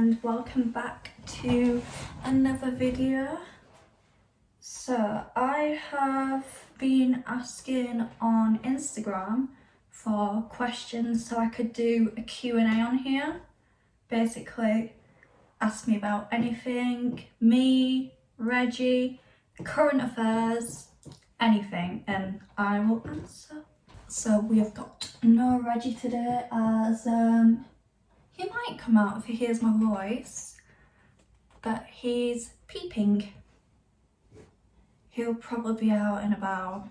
and welcome back to another video. So I have been asking on Instagram for questions so I could do a Q&A on here. Basically ask me about anything, me, Reggie, current affairs, anything, and I will answer. So we have got no Reggie today as he might come out if he hears my voice, but he's peeping. He'll probably be out in about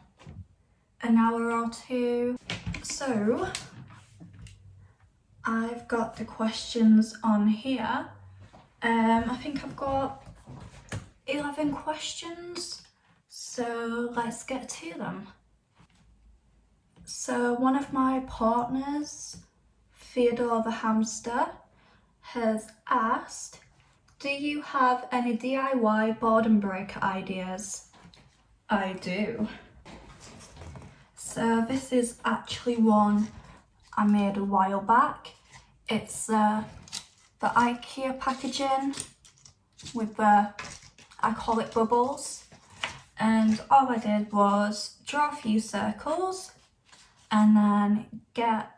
an hour or two. So I've got the questions on here. I think I've got 11 questions, so let's get to them. So one of my partners, Theodore the hamster, has asked, do you have any DIY boredom breaker ideas? I do. So this is actually one I made a while back. It's the IKEA packaging with the, I call it bubbles. And all I did was draw a few circles and then get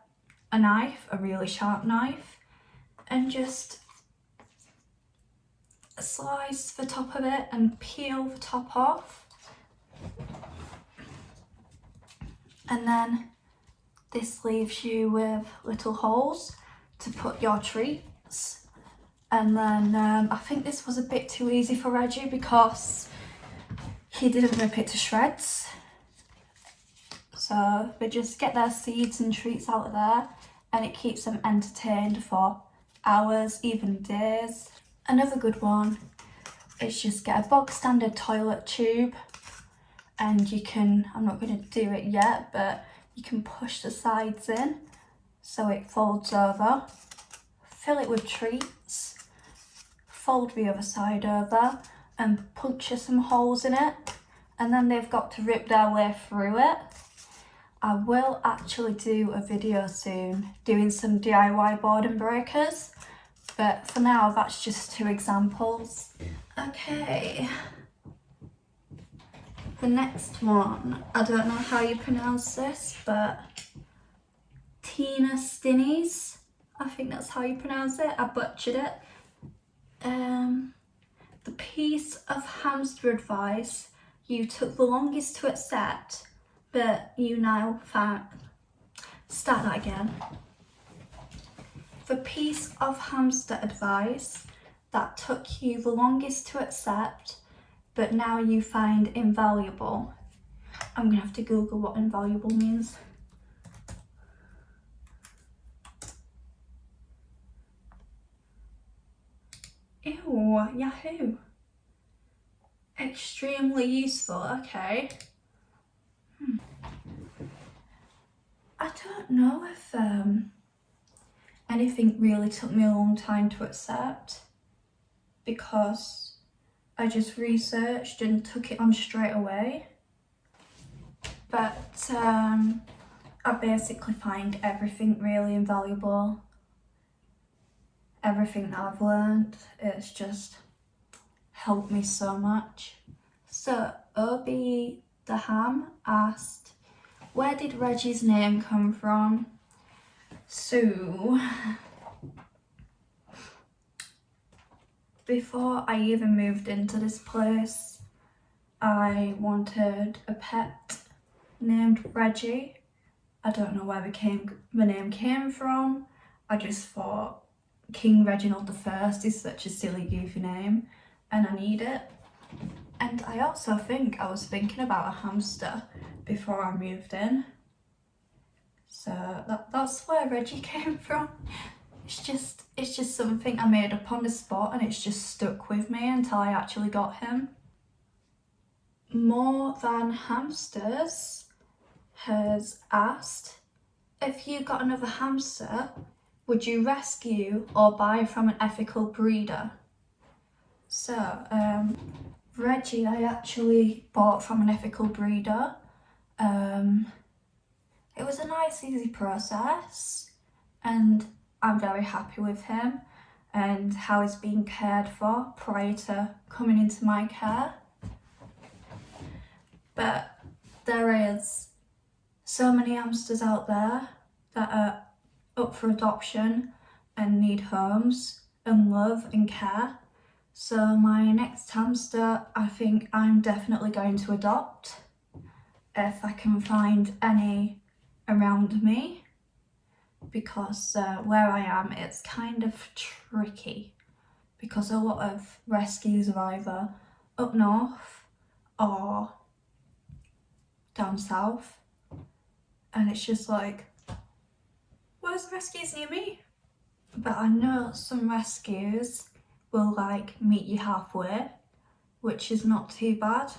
a knife, a really sharp knife, and just slice the top of it and peel the top off. And then this leaves you with little holes to put your treats. And then I think this was a bit too easy for Reggie because he didn't rip it to shreds. So they just get their seeds and treats out of there, and it keeps them entertained for hours, even days. Another good one is just get a bog standard toilet tube, and you can, I'm not going to do it yet, but you can push the sides in so it folds over, fill it with treats, fold the other side over and puncture some holes in it, and then they've got to rip their way through it. I will actually do a video soon doing some DIY boredom breakers, but for now that's just two examples. Okay, the next one, I don't know how you pronounce this, but Tina Stinnies, I think that's how you pronounce it, I butchered it. The piece of hamster advice you took the longest to accept, but you now found, start that again. The piece of hamster advice that took you the longest to accept, but now you find invaluable. I'm gonna have to Google what invaluable means. Ew, Yahoo. Extremely useful, okay. I don't know if anything really took me a long time to accept, because I just researched and took it on straight away. But I basically find everything really invaluable. Everything that I've learned, it's just helped me so much. So Obi the Ham asked, where did Reggie's name come from? So before I even moved into this place, I wanted a pet named Reggie. I don't know where the name came from. I just thought King Reginald I is such a silly, goofy name, and I need it. And I also think I was thinking about a hamster before I moved in. So that's where Reggie came from. It's just something I made up on the spot, and it's just stuck with me until I actually got him. More Than Hamsters has asked, if you got another hamster, would you rescue or buy from an ethical breeder? So, Reggie I actually bought from an ethical breeder. It was a nice, easy process, and I'm very happy with him. and how he's being cared for prior to coming into my care. But there is so many hamsters out there that are up for adoption and need homes and love and care. So my next hamster, I think I'm definitely going to adopt if I can find any around me, because where I am, it's kind of tricky because a lot of rescues are either up north or down south, and it's just like, where's the rescues near me? But I know some rescues will like meet you halfway, which is not too bad.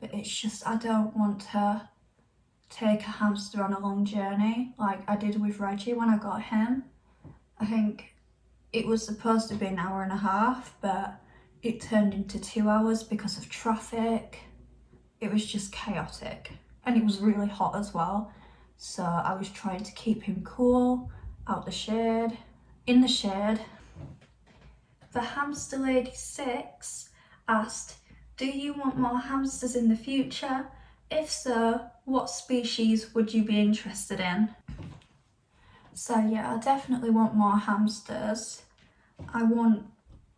But it's just, I don't want to take a hamster on a long journey like I did with Reggie when I got him. I think it was supposed to be an hour and a half, but it turned into 2 hours because of traffic. It was just chaotic, and it was really hot as well. So I was trying to keep him cool, out the shade, in the shade. The Hamster Lady 6 asked, do you want more hamsters in the future? If so, what species would you be interested in? So yeah, I definitely want more hamsters. I want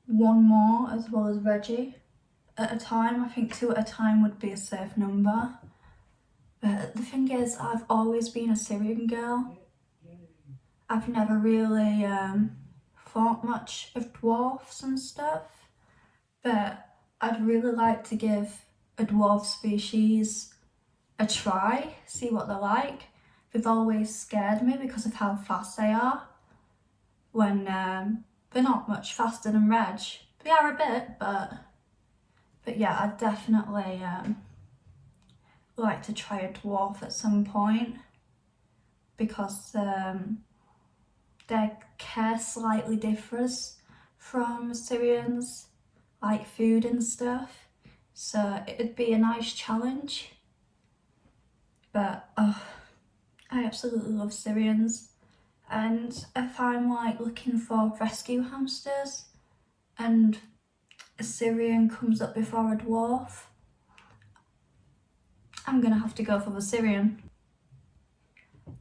one more as well as Reggie at a time. I think 2 at a time would be a safe number. But the thing is, I've always been a Syrian girl. I've never really thought much of dwarfs and stuff, but I'd really like to give a dwarf species a try, see what they're like. They've always scared me because of how fast they are, when they're not much faster than Reg. They are a bit, but yeah, I'd definitely like to try a dwarf at some point, because their care slightly differs from Syrians, like food and stuff, so it'd be a nice challenge. But I absolutely love Syrians, and if I'm like looking for rescue hamsters and a Syrian comes up before a dwarf, I'm gonna have to go for the Syrian.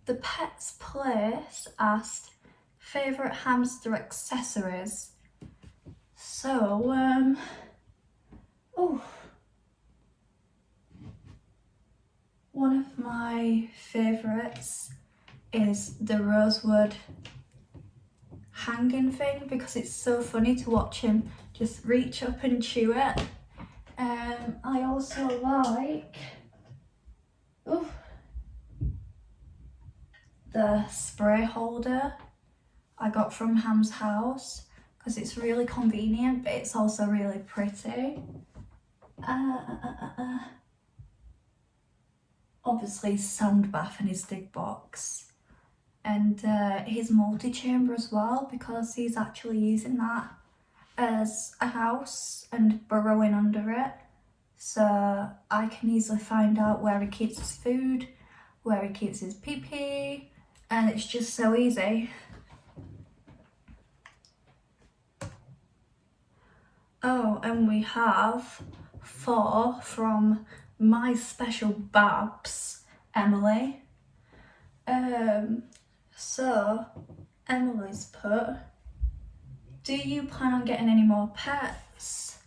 The Pets Place asked, favourite hamster accessories? So, one of my favourites is the rosewood hanging thing, because it's so funny to watch him just reach up and chew it. I also like the spray holder I got from Ham's house, because it's really convenient, but it's also really pretty. Obviously sound bath in his dig box, and his multi-chamber as well, because he's actually using that as a house and burrowing under it, so I can easily find out where he keeps his food, where he keeps his pee-pee, and it's just so easy. Oh, and we have 4 from my special Babs, Emily. So Emily's put, do you plan on getting any more pets?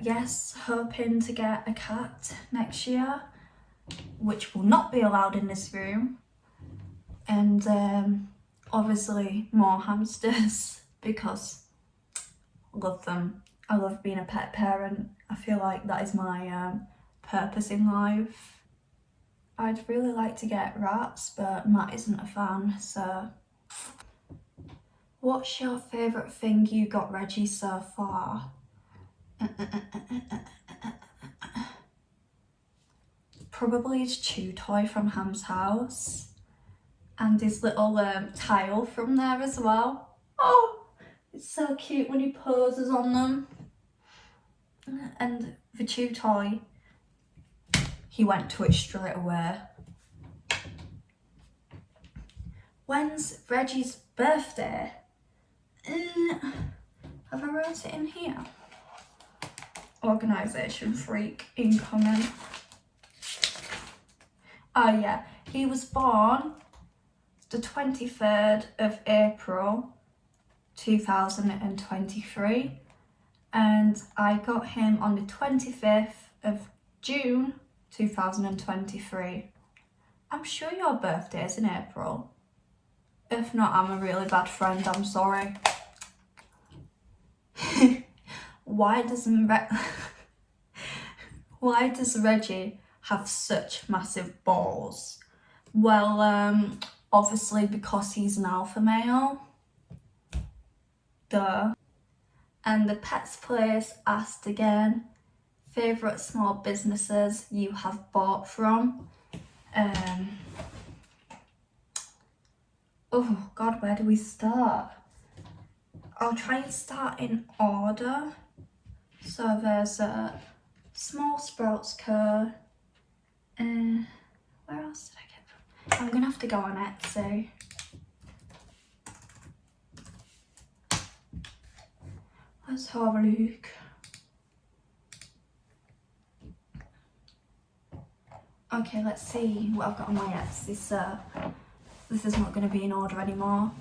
Yes, hoping to get a cat next year, which will not be allowed in this room. And obviously more hamsters, because I love them. I love being a pet parent. I feel like that is my purpose in life. I'd really like to get rats, but Matt isn't a fan, so. What's your favourite thing you got Reggie so far? Probably his chew toy from Ham's house, and his little tile from there as well. Oh, it's so cute when he poses on them. And the chew toy, he went to it straight away. When's Reggie's birthday? Have I wrote it in here? Organisation freak incoming. Oh yeah, he was born the 23rd of April 2023 and I got him on the 25th of June 2023. I'm sure your birthday is in April. If not, I'm a really bad friend, I'm sorry. Why does Reggie have such massive balls? Well, obviously because he's an alpha male. Duh. And the Pets Place asked again, favourite small businesses you have bought from? Oh God, where do we start? I'll try and start in order. So there's a Small Sprouts Co. Where else did I get from? I'm gonna have to go on Etsy. Let's have a look. Okay, let's see what I've got on my Etsy. So this is not going to be in order anymore.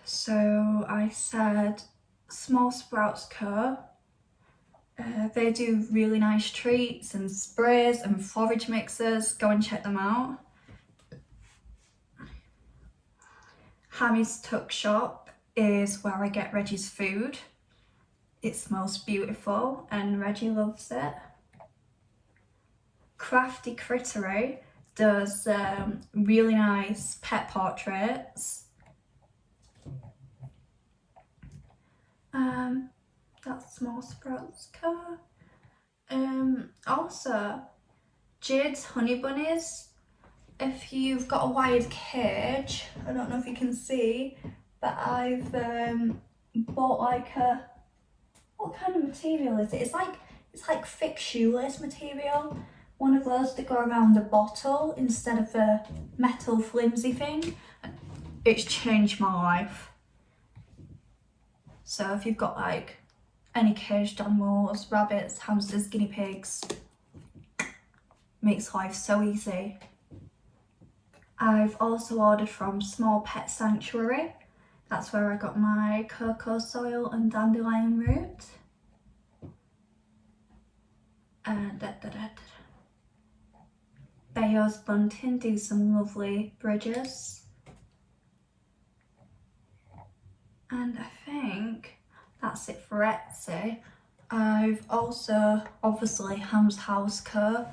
So I said Small Sprouts Co. They do really nice treats and sprays and forage mixers. Go and check them out. Hammy's Tuck Shop is where I get Reggie's food. It smells beautiful and Reggie loves it. Crafty Crittery does really nice pet portraits. That's Small Sprouts Co. Also, Jade's Honey Bunnies. If you've got a wired cage, I don't know if you can see, but I've bought like a, what kind of material is it? It's like thick shoelace material. One of those that go around the bottle instead of a metal flimsy thing. It's changed my life. So if you've got like any caged animals, rabbits, hamsters, guinea pigs, makes life so easy. I've also ordered from Small Pet Sanctuary. That's where I got my cocoa soil and dandelion root. And Bayos Bunting do some lovely bridges. And I think that's it for Etsy. I've also, obviously, Ham's House Co.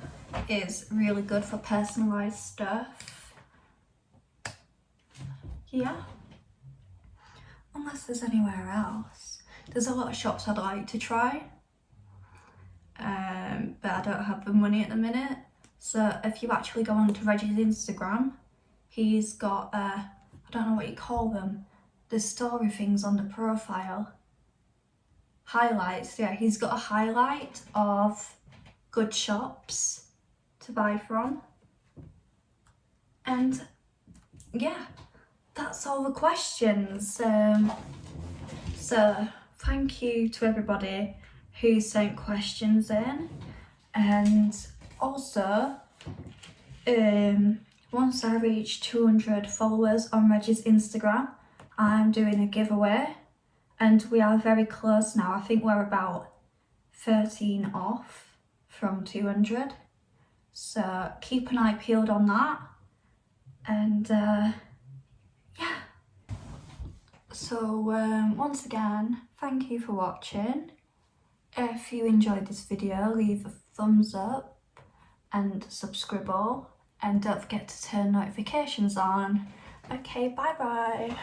is really good for personalised stuff. Yeah. Unless there's anywhere else. There's a lot of shops I'd like to try. But I don't have the money at the minute. So if you actually go onto Reggie's Instagram, he's got, I don't know what you call them, the story things on the profile. Highlights, yeah, he's got a highlight of good shops to buy from. And yeah, that's all the questions. So thank you to everybody who sent questions in. And also, once I reach 200 followers on Reggie's Instagram, I'm doing a giveaway, and we are very close now. I think we're about 13 off from 200. So keep an eye peeled on that. And yeah. So once again, thank you for watching. If you enjoyed this video, leave a thumbs up and subscribe, and don't forget to turn notifications on. Okay, bye bye.